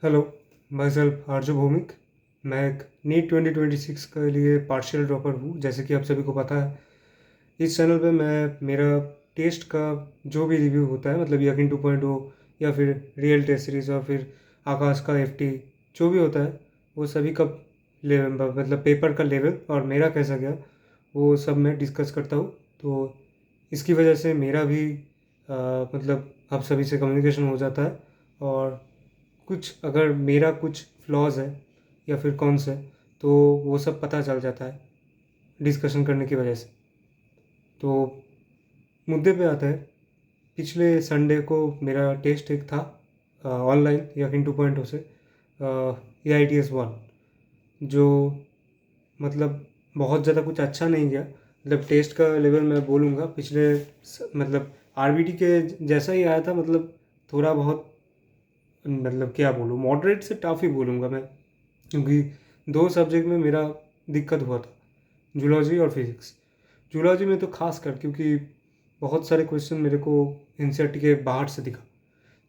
Hello, my self आरजू भौमिक। मैं एक NEET 2026 के लिए पार्शियल ड्रॉपर हूँ, जैसे कि आप सभी को पता है। इस चैनल पे मैं मेरा टेस्ट का जो भी रिव्यू होता है, मतलब यकीन 2.0 या फिर रियल टेस्ट सीरीज या फिर आकाश का एफटी, जो भी होता है वो सभी का मतलब पेपर का लेवल और मेरा कैसा गया वो सब मैं डिस्कस करता हूँ। तो इसकी वजह से मेरा भी मतलब आप सभी से कम्युनिकेशन हो जाता है, और कुछ अगर मेरा कुछ फ्लॉज़ है या फिर कौन से, तो वो सब पता चल जाता है डिस्कशन करने की वजह से। तो मुद्दे पे आता है, पिछले संडे को मेरा टेस्ट एक था ऑनलाइन यकीन 2.0 से, AITS-1, जो मतलब बहुत ज़्यादा कुछ अच्छा नहीं गया। मतलब टेस्ट का लेवल मैं बोलूँगा पिछले मतलब आरबीटी के जैसा ही आया था, मतलब थोड़ा बहुत, मतलब क्या बोलूँ, मॉडरेट से टफ ही बोलूँगा मैं, क्योंकि दो सब्जेक्ट में मेरा दिक्कत हुआ था, जूलॉजी और फिज़िक्स। जूलॉजी में तो खास कर, क्योंकि बहुत सारे क्वेश्चन मेरे को एनसीईआरटी के बाहर से दिखा,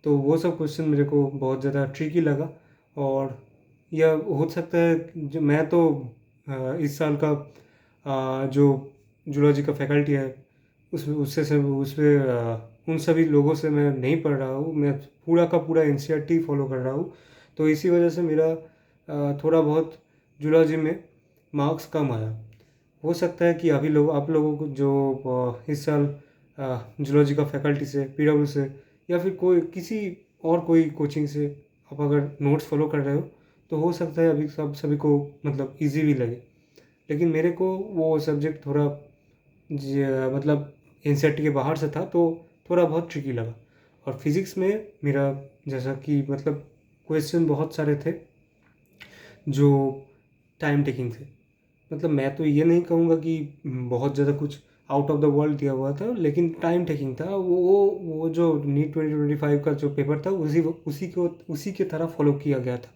तो वो सब क्वेश्चन मेरे को बहुत ज़्यादा ट्रिकी लगा। और यह हो सकता है जो मैं तो इस साल का जो जूलॉजी का फैकल्टी है उससे से उन सभी लोगों से मैं नहीं पढ़ रहा हूँ, मैं पूरा का पूरा एनसीईआरटी फॉलो कर रहा हूँ। तो इसी वजह से मेरा थोड़ा बहुत जूलॉजी में मार्क्स कम आया। हो सकता है कि अभी लोग आप लोगों को जो इस साल जूलॉजी का फैकल्टी से, पीडब्ल्यू से, या फिर कोई किसी और कोई कोचिंग से आप अगर नोट्स फॉलो कर रहे हो, तो हो सकता है अभी सब सभी को मतलब इजी भी लगे। लेकिन मेरे को वो सब्जेक्ट थोड़ा मतलब एनसीईआरटी के बाहर से था, तो थोड़ा बहुत ट्रिकी लगा। और फिज़िक्स में मेरा जैसा कि मतलब क्वेश्चन बहुत सारे थे जो टाइम टेकिंग थे। मतलब मैं तो ये नहीं कहूँगा कि बहुत ज़्यादा कुछ आउट ऑफ द वर्ल्ड दिया हुआ था, लेकिन टाइम टेकिंग था। वो जो नीट 2025 का जो पेपर था उसी की तरह फॉलो किया गया था,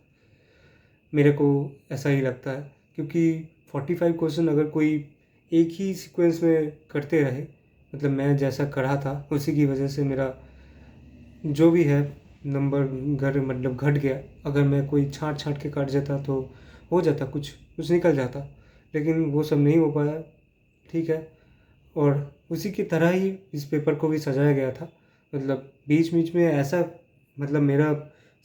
मेरे को ऐसा ही लगता है। क्योंकि 45 क्वेश्चन अगर कोई एक ही सीक्वेंस में करते रहे, मतलब मैं जैसा करा था उसी की वजह से मेरा जो भी है नंबर मतलब घट गया। अगर मैं कोई छाँट छाँट के काट जाता तो हो जाता, कुछ कुछ निकल जाता, लेकिन वो सब नहीं हो पाया। ठीक है। और उसी की तरह ही इस पेपर को भी सजाया गया था। मतलब बीच बीच में ऐसा, मतलब मेरा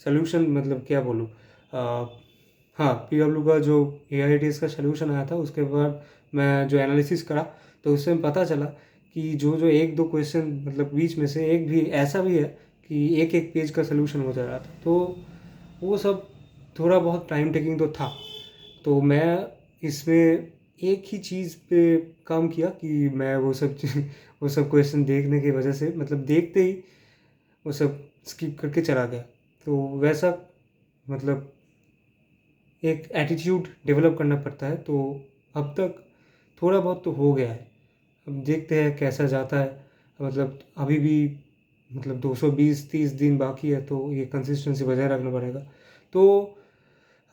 सल्यूशन, मतलब क्या बोलूँ, हाँ, पीडब्ल्यू का जो एआईटीएस का सल्यूशन आया था उसके बाद मैं जो एनालिसिस करा, तो उससे पता चला कि जो जो एक दो क्वेश्चन मतलब बीच में से एक भी ऐसा भी है कि एक एक पेज का सल्यूशन हो जा रहा था। तो वो सब थोड़ा बहुत टाइम टेकिंग तो था। तो मैं इसमें एक ही चीज़ पे काम किया कि मैं वो सब क्वेश्चन देखने की वजह से, मतलब देखते ही वो सब स्किप करके चला गया। तो वैसा मतलब एक एटीट्यूड डेवलप करना पड़ता है। तो अब तक थोड़ा बहुत तो हो गया है, अब देखते हैं कैसा जाता है। मतलब अभी भी मतलब 220-30 दिन बाकी है, तो ये कंसिस्टेंसी बजाय रखना पड़ेगा। तो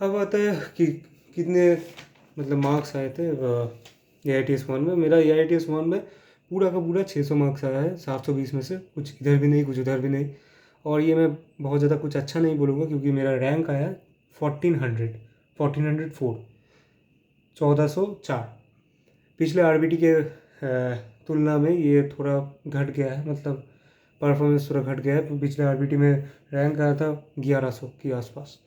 अब आता है कि कितने मतलब मार्क्स आए थे AITS-1 में। मेरा AITS-1 में पूरा का पूरा 600 मार्क्स आया है 720 में से, कुछ इधर भी नहीं कुछ उधर भी नहीं। और ये मैं बहुत ज़्यादा कुछ अच्छा नहीं बोलूँगा, क्योंकि मेरा रैंक आया 1404, 1404। पिछले आरबीटी के तुलना में ये थोड़ा घट गया है, मतलब परफॉर्मेंस थोड़ा घट गया है। पिछले आरबीटी में रैंक आया था 1100 के आसपास।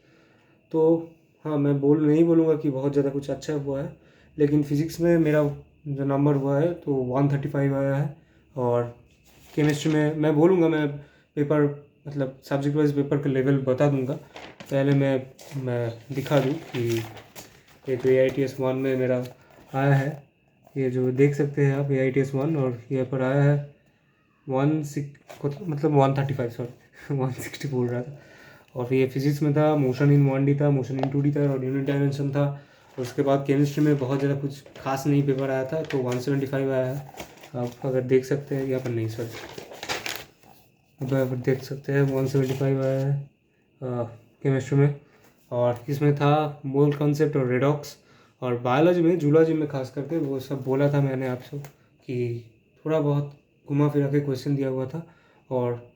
तो हाँ, मैं नहीं बोलूँगा कि बहुत ज़्यादा कुछ अच्छा हुआ है, लेकिन फिज़िक्स में मेरा जो नंबर हुआ है तो 135 आया है। और केमिस्ट्री में मैं बोलूँगा, मैं पेपर मतलब सब्जेक्ट वाइज पेपर का लेवल बता दूँगा। पहले मैं दिखा दूँ कि ये जो AITS-1 में मेरा आया है, ये जो देख सकते हैं आप AITS-1, और ये पर आया है 135, सॉरी 160 बोल रहा था। और ये फिजिक्स में था, मोशन इन 1D था, मोशन इन 2D था, और यूनिट डायमेंशन था। और उसके बाद केमिस्ट्री में बहुत ज़्यादा कुछ खास नहीं पेपर आया था, तो 175 आया है। आप अगर देख सकते हैं, यहाँ पर नहीं सर, अब देख सकते हैं 175 आया है केमिस्ट्री में। और इसमें था मोल कॉन्सेप्ट और रेडॉक्स। और बायोलॉजी में, जूलॉजी में खास करके वो सब बोला था मैंने आपसे कि थोड़ा बहुत घुमा फिरा के क्वेश्चन दिया हुआ था, और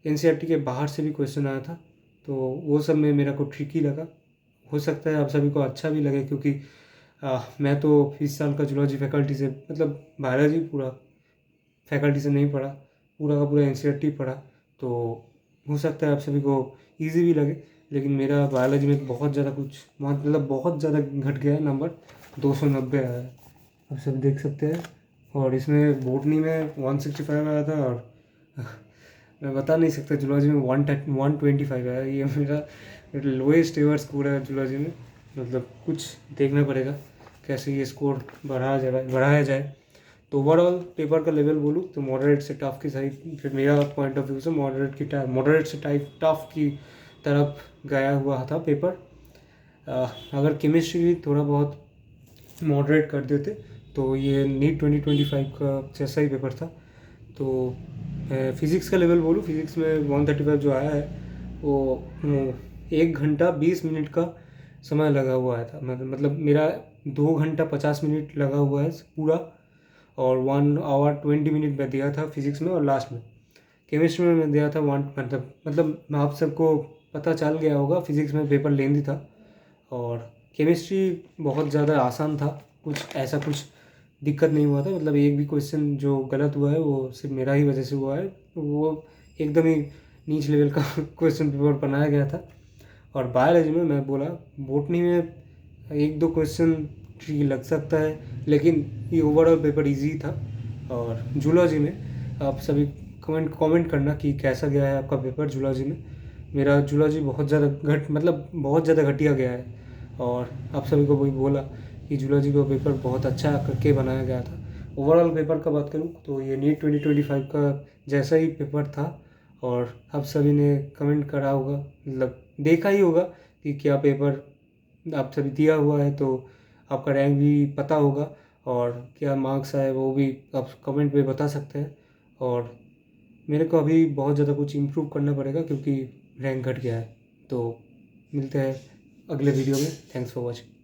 एनसीईआरटी के बाहर से भी क्वेश्चन आया था। तो वो सब में मेरा को ट्रिकी लगा। हो सकता है आप सभी को अच्छा भी लगे, क्योंकि मैं तो इस साल का जूलॉजी फैकल्टी से मतलब बायोलॉजी पूरा फैकल्टी से नहीं पढ़ा, पूरा का पूरा एनसीईआरटी पढ़ा। तो हो सकता है आप सभी को इजी भी लगे, लेकिन मेरा बायोलॉजी में बहुत ज़्यादा मतलब बहुत ज़्यादा घट गया है, नंबर 290 आया है, आप सब देख सकते हैं। और इसमें बोटनी में 165 आया था, और मैं बता नहीं सकता जूलॉजी में 125 आया। ये मेरा लोएस्ट एवर स्कोर है जूलॉजी में। मतलब कुछ देखना पड़ेगा कैसे ये स्कोर बढ़ाया जाए। तो ओवरऑल पेपर का लेवल बोलूँ तो मॉडरेट से टफ की साइड, फिर मेरा पॉइंट ऑफ व्यू से मॉडरेट से टफ की तरफ गया हुआ था पेपर। अगर केमिस्ट्री भी थोड़ा बहुत मॉडरेट कर देते तो ये नीट 2025 का जैसा ही पेपर था। तो फिज़िक्स का लेवल बोलूँ, फिज़िक्स में 135 जो आया है वो 1 घंटा 20 मिनट का समय लगा हुआ है था। मतलब मेरा 2 घंटा 50 मिनट लगा हुआ है पूरा, और 1 आवर 20 मिनट में दिया था फिज़िक्स में। और लास्ट में केमिस्ट्री में मैं दिया था मतलब आप सबको पता चल गया होगा फिज़िक्स में पेपर लेंदी था, और केमिस्ट्री बहुत ज़्यादा आसान था, कुछ ऐसा कुछ दिक्कत नहीं हुआ था। मतलब एक भी क्वेश्चन जो गलत हुआ है वो सिर्फ मेरा ही वजह से हुआ है, वो एकदम ही नीच लेवल का क्वेश्चन पेपर बनाया गया था। और बायोलॉजी में मैं बोला, बोटनी में एक दो क्वेश्चन ट्रिकी लग सकता है, लेकिन ये ओवरऑल पेपर इजी था। और जूलॉजी में आप सभी कमेंट करना कि कैसा गया है आपका पेपर जूलॉजी में। मेरा जूलॉजी बहुत ज़्यादा बहुत ज़्यादा घटिया गया है, और आप सभी को वही बोला कि जूलॉजी का पेपर बहुत अच्छा करके बनाया गया था। ओवरऑल पेपर का बात करूँ तो ये नीट 2025 का जैसा ही पेपर था, और आप सभी ने कमेंट करा होगा, मतलब देखा ही होगा कि क्या पेपर आप सभी दिया हुआ है, तो आपका रैंक भी पता होगा, और क्या मार्क्स आए वो भी आप कमेंट पे बता सकते हैं। और मेरे को अभी बहुत ज़्यादा कुछ इम्प्रूव करना पड़ेगा, क्योंकि रैंक घट गया है। तो मिलते हैं अगले वीडियो में। Thanks for watching.